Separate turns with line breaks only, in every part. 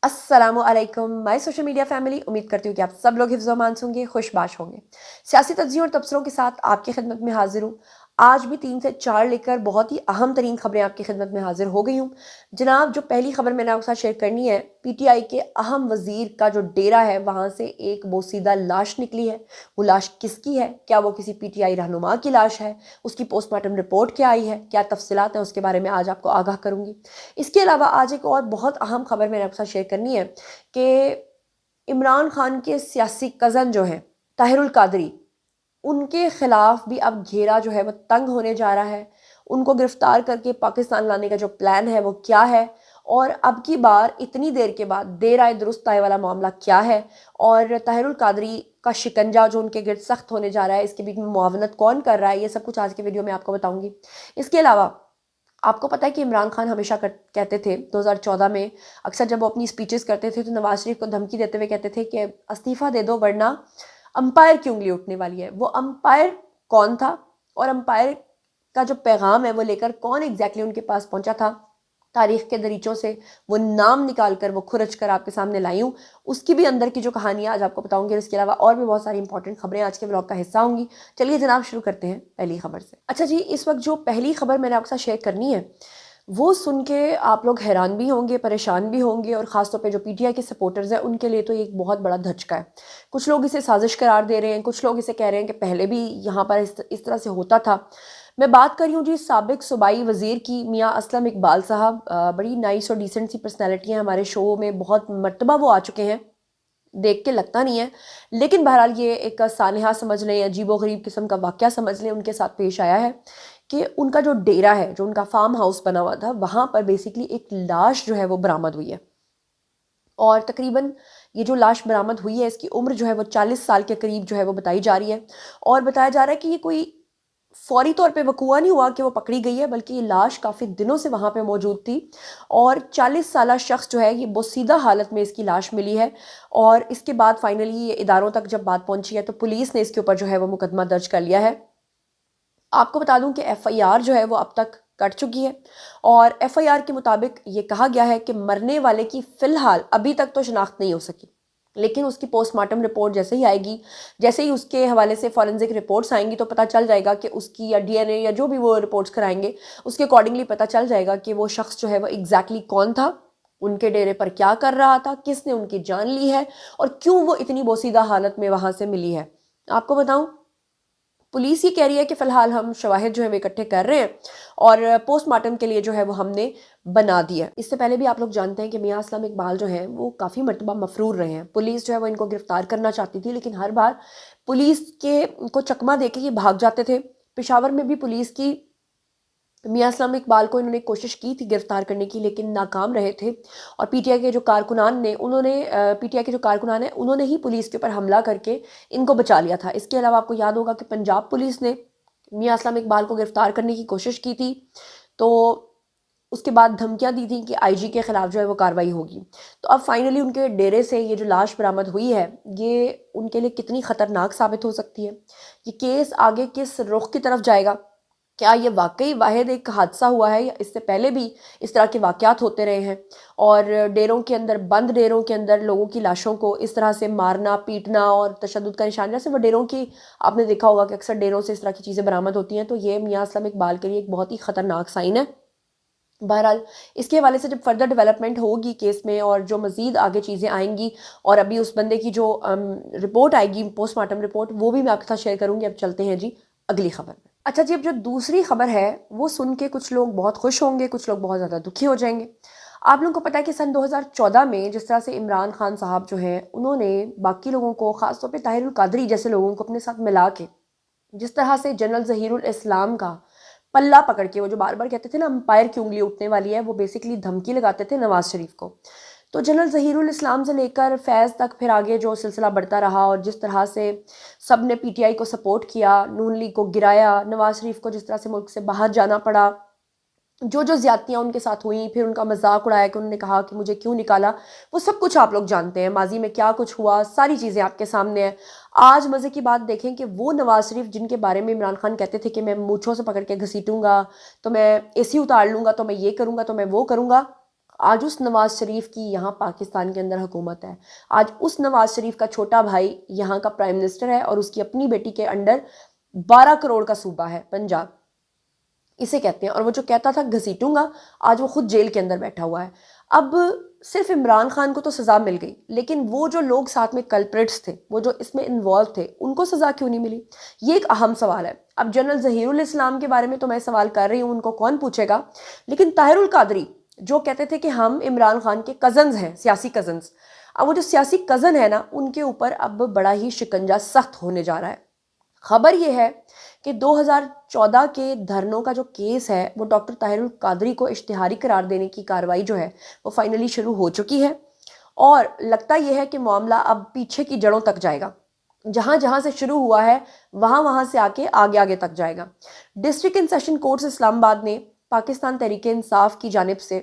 अस्सलामु अलैकुम my social media family. उम्मीद करती हूँ कि आप सब लोग हिफ्ज़ व अमान से होंगे, खुशबाश होंगे। सियासी तज्ज़ियों और तबसरों के साथ आपकी खिदमत में हाजिर हूँ। आज भी 3 से 4 लेकर बहुत ही अहम तरीन खबरें आपकी खिदमत में हाजिर हो गई हूँ। जनाब, जो पहली खबर मैंने आपके साथ शेयर करनी है, पीटीआई के अहम वज़ीर का जो डेरा है वहाँ से एक बोसीदा लाश निकली है। वो लाश किसकी है? क्या वो किसी पीटीआई रहनुमा की लाश है? उसकी पोस्टमार्टम रिपोर्ट क्या आई है? क्या तफसीलात हैं उसके बारे में आज आपको आगाह करूँगी। इसके अलावा आज एक और बहुत अहम खबर मैंने आपके साथ शेयर करनी है कि इमरान खान के सियासी कज़न जो हैं ताहिरुल कादरी, उनके खिलाफ भी अब घेरा जो है वो तंग होने जा रहा है। उनको गिरफ्तार करके पाकिस्तान लाने का जो प्लान है वो क्या है, और अब की बार इतनी देर के बाद देर आए दुरुस्त आए वाला मामला क्या है, और ताहिरुल कादरी का शिकंजा जो उनके गिर्द सख्त होने जा रहा है, इसके बीच में मुआवनत कौन कर रहा है, ये सब कुछ आज के वीडियो में आपको बताऊंगी। इसके अलावा आपको पता है कि इमरान खान हमेशा कहते थे 2014 में, अक्सर जब वो अपनी स्पीचेस करते थे तो नवाज शरीफ को धमकी देते हुए कहते थे कि इस्तीफ़ा दे दो वरना अंपायर की उंगली उठने वाली है। वो अंपायर कौन था और अंपायर का जो पैगाम है वो लेकर कौन एग्जैक्टली उनके पास पहुंचा था, तारीख के दरीचों से वो नाम निकाल कर, वो खुरच कर आपके सामने लाई हूँ। उसकी भी अंदर की जो कहानी आज आपको बताऊंगी, और इसके अलावा और भी बहुत सारी इंपॉर्टेंट खबरें आज के ब्लॉग का हिस्सा होंगी। चलिए जनाब, शुरू करते हैं पहली खबर से। अच्छा जी, इस वक्त जो पहली खबर मैंने आपके साथ शेयर करनी है वो सुन के आप लोग हैरान भी होंगे, परेशान भी होंगे, और ख़ासतौर पे जो पीटीआई के सपोर्टर्स हैं उनके लिए तो ये एक बहुत बड़ा धचका है। कुछ लोग इसे साजिश करार दे रहे हैं, कुछ लोग इसे कह रहे हैं कि पहले भी यहाँ पर इस तरह से होता था। मैं बात कर रही हूँ जी साबिक सूबाई वज़ीर की, मियाँ असलम इकबाल साहब। बड़ी नाइस और डिसेंट सी पर्सनैलिटी है, हमारे शो में बहुत मरतबा वो आ चुके हैं, देख के लगता नहीं है, लेकिन बहरहाल ये एक सानहा समझ लें, अजीबोगरीब किस्म का वाक़या समझ लें, उनके साथ पेश आया है कि उनका जो डेरा है, जो उनका फार्म हाउस बना हुआ था, वहाँ पर बेसिकली एक लाश जो है वो बरामद हुई है। और तकरीबन ये जो लाश बरामद हुई है इसकी उम्र जो है वो 40 साल के करीब जो है वो बताई जा रही है, और बताया जा रहा है कि ये कोई फौरी तौर पे वकूआ नहीं हुआ कि वो पकड़ी गई है, बल्कि ये लाश काफ़ी दिनों से वहाँ पे मौजूद थी, और 40 साला शख्स जो है ये बोसीदा हालत में इसकी लाश मिली है। और इसके बाद फाइनली ये इदारों तक जब बात पहुंची है तो पुलिस ने इसके ऊपर जो है वो मुकदमा दर्ज कर लिया है। आपको बता दूं कि एफआईआर जो है वो अब तक कट चुकी है, और एफआईआर के मुताबिक ये कहा गया है कि मरने वाले की फ़िलहाल अभी तक तो शनाख्त नहीं हो सकी, लेकिन उसकी पोस्टमार्टम रिपोर्ट जैसे ही आएगी, जैसे ही उसके हवाले से फॉरेंसिक रिपोर्ट्स आएंगी तो पता चल जाएगा कि उसकी, या डीएनए या जो भी वो रिपोर्ट्स कराएंगे उसके अकॉर्डिंगली पता चल जाएगा कि वो शख्स जो है वो एग्जैक्टली कौन था, उनके डेरे पर क्या कर रहा था, किसने उनकी जान ली है, और क्यों वो इतनी बोसीदा हालत में वहाँ से मिली है। आपको बताऊं, पुलिस ये कह रही है कि फ़िलहाल हम शवाहिद जो है वो इकट्ठे कर रहे हैं, और पोस्टमार्टम के लिए जो है वो हमने बना दिया। इससे पहले भी आप लोग जानते हैं कि मियाँ असलम इकबाल जो हैं वो काफ़ी मरतबा मफरूर रहे हैं। पुलिस जो है वो इनको गिरफ्तार करना चाहती थी, लेकिन हर बार पुलिस के को चकमा दे के ये भाग जाते थे। पेशावर में भी पुलिस की मियाँ असलम इकबाल को इन्होंने कोशिश की थी गिरफ्तार करने की, लेकिन नाकाम रहे थे, और पीटीआई के जो कारकुनान ने उन्होंने पीटीआई के जो कारकुनान हैं उन्होंने ही पुलिस के ऊपर हमला करके इनको बचा लिया था। इसके अलावा आपको याद होगा कि पंजाब पुलिस ने मियाँ असलम इकबाल को गिरफ्तार करने की कोशिश की थी, तो उसके बाद धमकियां दी थी कि आईजी के खिलाफ जो है वो कार्रवाई होगी। तो अब फाइनली उनके डेरे से ये जो लाश बरामद हुई है ये उनके लिए कितनी ख़तरनाक साबित हो सकती है, ये केस आगे किस रुख की तरफ जाएगा, क्या ये वाकई वाहिद एक हादसा हुआ है या इससे पहले भी इस तरह के वाक़यात होते रहे हैं, और डेरों के अंदर, बंद डेरों के अंदर लोगों की लाशों को इस तरह से मारना, पीटना और तशद्दुद का निशान, जैसे वो डेरों की आपने देखा होगा कि अक्सर डेरों से इस तरह की चीज़ें बरामद होती हैं, तो ये मियाँ असलम इकबाल के लिए एक बहुत ही ख़तरनाक साइन है। बहरहाल इसके हवाले से जब फर्दर डेवलपमेंट होगी केस में, और जो मज़ीद आगे चीज़ें आएंगी, और अभी उस बंदे की जो रिपोर्ट आएगी, पोस्टमार्टम रिपोर्ट, वो भी मैं आपके साथ शेयर करूँगी। अब चलते हैं जी अगली खबर में। अच्छा जी, अब जो दूसरी खबर है वो सुन के कुछ लोग बहुत खुश होंगे, कुछ लोग बहुत ज़्यादा दुखी हो जाएंगे। आप लोगों को पता है कि सन 2014 में जिस तरह से इमरान खान साहब जो हैं उन्होंने बाकी लोगों को, ख़ासतौर पे ताहिरुल कादरी जैसे लोगों को अपने साथ मिला के, जिस तरह से जनरल ज़हीरुल इस्लाम का पल्ला पकड़ के, वो जो बार बार कहते थे ना अंपायर की उंगली उठने वाली है, वो बेसिकली धमकी लगाते थे नवाज शरीफ को। तो जनरल ज़हीरुल इस्लाम से लेकर फैज़ तक फिर आगे जो सिलसिला बढ़ता रहा, और जिस तरह से सब ने पीटीआई को सपोर्ट किया, नून लीग को गिराया, नवाज शरीफ को जिस तरह से मुल्क से बाहर जाना पड़ा, जो जो ज़्यादतियाँ उनके साथ हुई, फिर उनका मजाक उड़ाया कि उन्होंने कहा कि मुझे क्यों निकाला, वो सब कुछ आप लोग जानते हैं। माजी में क्या कुछ हुआ, सारी चीज़ें आपके सामने हैं। आज मज़े की बात देखें कि वो नवाज शरीफ जिनके बारे में इमरान खान कहते थे कि मैं मूंछों से पकड़ के घसीटूंगा, तो मैं एसी उतार लूँगा, तो मैं ये करूँगा, तो मैं वो करूँगा, آج اس نواز شریف کی یہاں پاکستان کے اندر حکومت ہے، آج اس نواز شریف کا چھوٹا بھائی یہاں کا پرائم منسٹر ہے اور اس کی اپنی بیٹی کے انڈر 12 کروڑ کا صوبہ ہے پنجاب، اسے کہتے ہیں۔ اور وہ جو کہتا تھا گھسیٹوں گا، آج وہ خود جیل کے اندر بیٹھا ہوا ہے۔ اب صرف عمران خان کو تو سزا مل گئی، لیکن وہ جو لوگ ساتھ میں کلپریٹس تھے، وہ جو اس میں انوالو تھے، ان کو سزا کیوں نہیں ملی؟ یہ ایک اہم سوال ہے۔ اب جنرل ظہیر الاسلام کے بارے میں تو میں سوال کر رہی ہوں، ان کو کون پوچھے گا، لیکن طاہر القادری جو کہتے تھے کہ ہم عمران خان کے کزنز ہیں، سیاسی کزنز، اب وہ جو سیاسی کزن ہے نا، ان کے اوپر اب بڑا ہی شکنجہ سخت ہونے جا رہا ہے۔ خبر یہ ہے کہ 2014 کے دھرنوں کا جو کیس ہے، وہ ڈاکٹر طاہر القادری کو اشتہاری قرار دینے کی کارروائی جو ہے وہ فائنلی شروع ہو چکی ہے، اور لگتا یہ ہے کہ معاملہ اب پیچھے کی جڑوں تک جائے گا، جہاں جہاں سے شروع ہوا ہے وہاں سے آگے آگے تک جائے گا۔ ڈسٹرکٹ اینڈ سیشن کورٹس اسلام آباد نے پاکستان تحریک انصاف کی جانب سے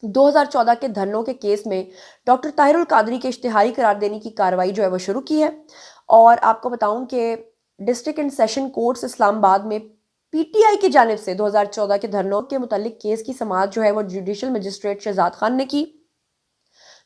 2014 کے دھرنوں کے کیس میں ڈاکٹر طاہر القادری کے اشتہاری قرار دینے کی کارروائی جو ہے وہ شروع کی ہے۔ اور آپ کو بتاؤں کہ ڈسٹرکٹ اینڈ سیشن کورٹس اسلام آباد میں پی ٹی آئی کی جانب سے 2014 کے دھرنوں کے متعلق کیس کی سماعت جو ہے وہ جوڈیشل مجسٹریٹ شہزاد خان نے کی۔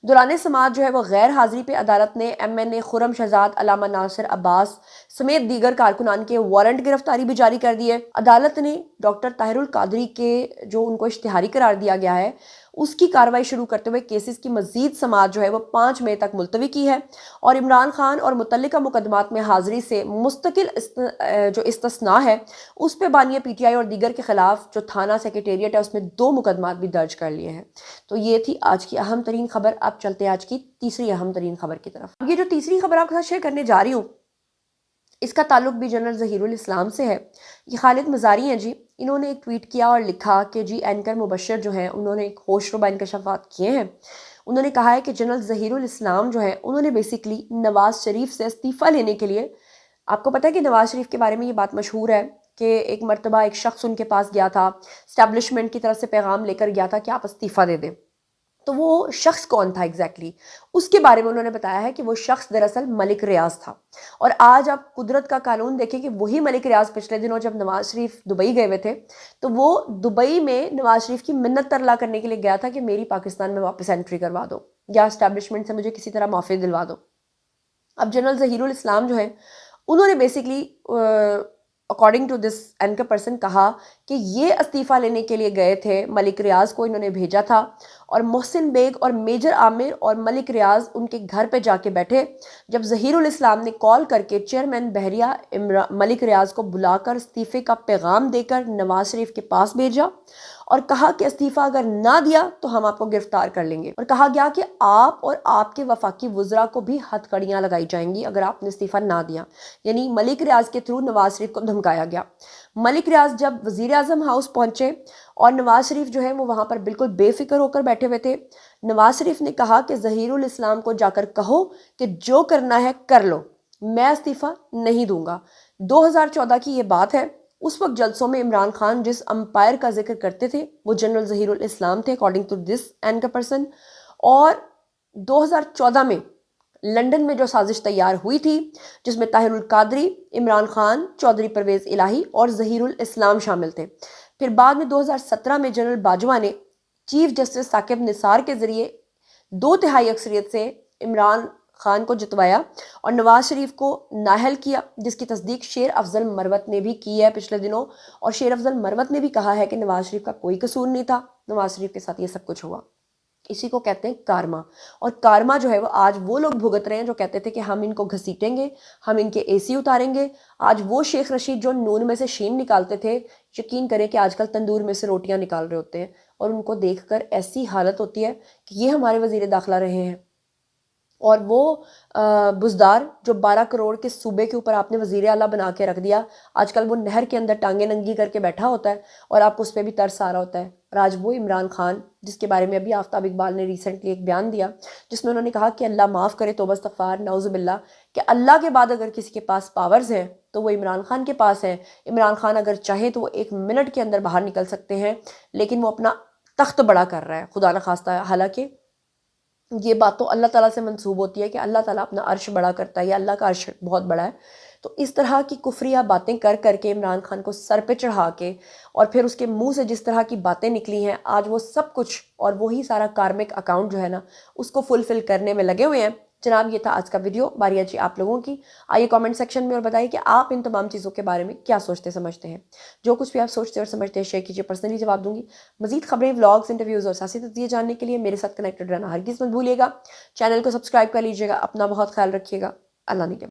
دوران سماعت جو ہے وہ غیر حاضری پہ عدالت نے ایم این اے خرم شہزاد، علامہ ناصر عباس سمیت دیگر کارکنان کے وارنٹ گرفتاری بھی جاری کر دیے۔ عدالت نے ڈاکٹر طاہر القادری کے جو ان کو اشتہاری قرار دیا گیا ہے اس کی کارروائی شروع کرتے ہوئے کیسز کی مزید سماعت جو ہے وہ 5 مئی تک ملتوی کی ہے، اور عمران خان اور متعلقہ مقدمات میں حاضری سے مستقل جو استثناء ہے اس پہ بانی پی ٹی آئی اور دیگر کے خلاف جو تھانہ سیکریٹریٹ ہے اس میں 2 مقدمات بھی درج کر لیے ہیں۔ تو یہ تھی آج کی اہم ترین خبر۔ اب چلتے ہیں آج کی تیسری اہم ترین خبر کی طرف۔ اب یہ جو تیسری خبر آپ کے ساتھ شیئر کرنے جا رہی ہوں، اس کا تعلق بھی جنرل ظہیر الاسلام سے ہے۔ یہ خالد مزاری ہیں جی، انہوں نے ایک ٹویٹ کیا اور لکھا کہ جی اینکر مبشر جو ہیں انہوں نے ایک ہوش ربا انکشافات کیے ہیں۔ انہوں نے کہا ہے کہ جنرل ظہیر الاسلام جو ہیں انہوں نے بیسیکلی نواز شریف سے استعفیٰ لینے کے لیے، آپ کو پتہ ہے کہ نواز شریف کے بارے میں یہ بات مشہور ہے کہ ایک مرتبہ ایک شخص ان کے پاس گیا تھا، اسٹیبلشمنٹ کی طرف سے پیغام لے کر گیا تھا کہ آپ استعفیٰ دے دیں۔ تو وہ شخص کون تھا ایگزیکٹلی، اس کے بارے میں انہوں نے بتایا ہے کہ وہ شخص دراصل ملک ریاض تھا۔ اور آج آپ قدرت کا قانون دیکھیں کہ وہی ملک ریاض پچھلے دنوں جب نواز شریف دبئی گئے ہوئے تھے تو وہ دبئی میں نواز شریف کی منت ترلا کرنے کے لیے گیا تھا کہ میری پاکستان میں واپس انٹری کروا دو یا اسٹیبلشمنٹ سے مجھے کسی طرح معافی دلوا دو۔ اب جنرل ظہیر الاسلام جو ہے انہوں نے basically according to this anchor person کہا کہ یہ استعفیٰ لینے کے لیے گئے تھے، ملک ریاض کو انہوں نے بھیجا تھا، اور محسن بیگ اور میجر عامر اور ملک ریاض ان کے گھر پہ جا کے بیٹھے۔ جب ظہیر الاسلام نے کال کر کے چیئرمین بحریہ ملک ریاض کو بلا کر استعفے کا پیغام دے کر نواز شریف کے پاس بھیجا اور کہا کہ استعفیٰ اگر نہ دیا تو ہم آپ کو گرفتار کر لیں گے، اور کہا گیا کہ آپ اور آپ کے وفاقی وزراء کو بھی ہتھ کڑیاں لگائی جائیں گی اگر آپ نے استعفیٰ نہ دیا، یعنی ملک ریاض کے تھرو نواز شریف کو دھمکایا گیا۔ ملک ریاض جب وزیر اعظم ہاؤس پہنچے اور نواز شریف جو ہے وہ وہاں پر بالکل بے فکر ہو کر بیٹھے ہوئے تھے، نواز شریف نے کہا کہ ظہیر الاسلام کو جا کر کہو کہ جو کرنا ہے کر لو، میں استعفیٰ نہیں دوں گا۔ 2014 کی یہ بات ہے، اس وقت جلسوں میں عمران خان جس امپائر کا ذکر کرتے تھے وہ جنرل ظہیر الاسلام تھے according to this anchor person, اور 2014 میں لندن میں جو سازش تیار ہوئی تھی جس میں طاہر القادری، عمران خان، چودھری پرویز الہی اور ظہیر الاسلام شامل تھے۔ پھر بعد میں 2017 میں جنرل باجوہ نے چیف جسٹس ثاقب نثار کے ذریعے 2/3 اکثریت سے عمران خان کو جتوایا اور نواز شریف کو نااہل کیا، جس کی تصدیق شیر افضل مروت نے بھی کی ہے پچھلے دنوں، اور شیر افضل مروت نے بھی کہا ہے کہ نواز شریف کا کوئی قصور نہیں تھا، نواز شریف کے ساتھ یہ سب کچھ ہوا۔ اسی کو کہتے ہیں کارما، اور کارما جو ہے وہ آج وہ لوگ بھگت رہے ہیں جو کہتے تھے کہ ہم ان کو گھسیٹیں گے، ہم ان کے اے سی اتاریں گے۔ آج وہ شیخ رشید جو نون میں سے شین نکالتے تھے، یقین کریں کہ آج کل تندور میں سے روٹیاں نکال رہے ہوتے ہیں، اور ان کو دیکھ کر ایسی حالت ہوتی ہے کہ یہ ہمارے وزیر داخلہ رہے ہیں۔ اور وہ بزدار جو 12 کروڑ کے صوبے کے اوپر آپ نے وزیر اعلیٰ بنا کے رکھ دیا، آج کل وہ نہر کے اندر ٹانگیں ننگی کر کے بیٹھا ہوتا ہے اور آپ اس پہ بھی ترس آ رہا ہوتا ہے۔ اور آج وہ عمران خان جس کے بارے میں ابھی آفتاب اقبال نے ریسنٹلی ایک بیان دیا جس میں انہوں نے کہا کہ اللہ معاف کرے، توبہ استغفار، نعوذ باللہ، کہ اللہ کے بعد اگر کسی کے پاس پاورز ہیں تو وہ عمران خان کے پاس ہیں۔ عمران خان اگر چاہے تو وہ 1 منٹ کے اندر باہر نکل سکتے ہیں، لیکن وہ اپنا تخت بڑا کر رہا ہے خدا نخواستہ، حالانکہ یہ بات تو اللہ تعالیٰ سے منسوب ہوتی ہے کہ اللہ تعالیٰ اپنا عرش بڑا کرتا ہے، یا اللہ کا عرش بہت بڑا ہے۔ تو اس طرح کی کفریہ باتیں کر کے عمران خان کو سر پہ چڑھا کے اور پھر اس کے منہ سے جس طرح کی باتیں نکلی ہیں، آج وہ سب کچھ اور وہی سارا کارمک اکاؤنٹ جو ہے نا اس کو فلفل کرنے میں لگے ہوئے ہیں۔ جناب یہ تھا آج کا ویڈیو، باری جی آپ لوگوں کی۔ آئیے کامنٹ سیکشن میں اور بتائیے کہ آپ ان تمام چیزوں کے بارے میں کیا سوچتے سمجھتے ہیں۔ جو کچھ بھی آپ سوچتے اور سمجھتے ہیں شیئر کیجیے، پرسنلی جواب دوں گی۔ مزید خبریں، ولاگز، انٹرویوز اور سیاسی تجزیے جاننے کے لیے میرے ساتھ کنیکٹڈ رہنا ہرگز مت بھولیے گا۔ چینل کو سبسکرائب کر لیجیے گا۔ اپنا بہت خیال رکھیے گا۔ اللہ نے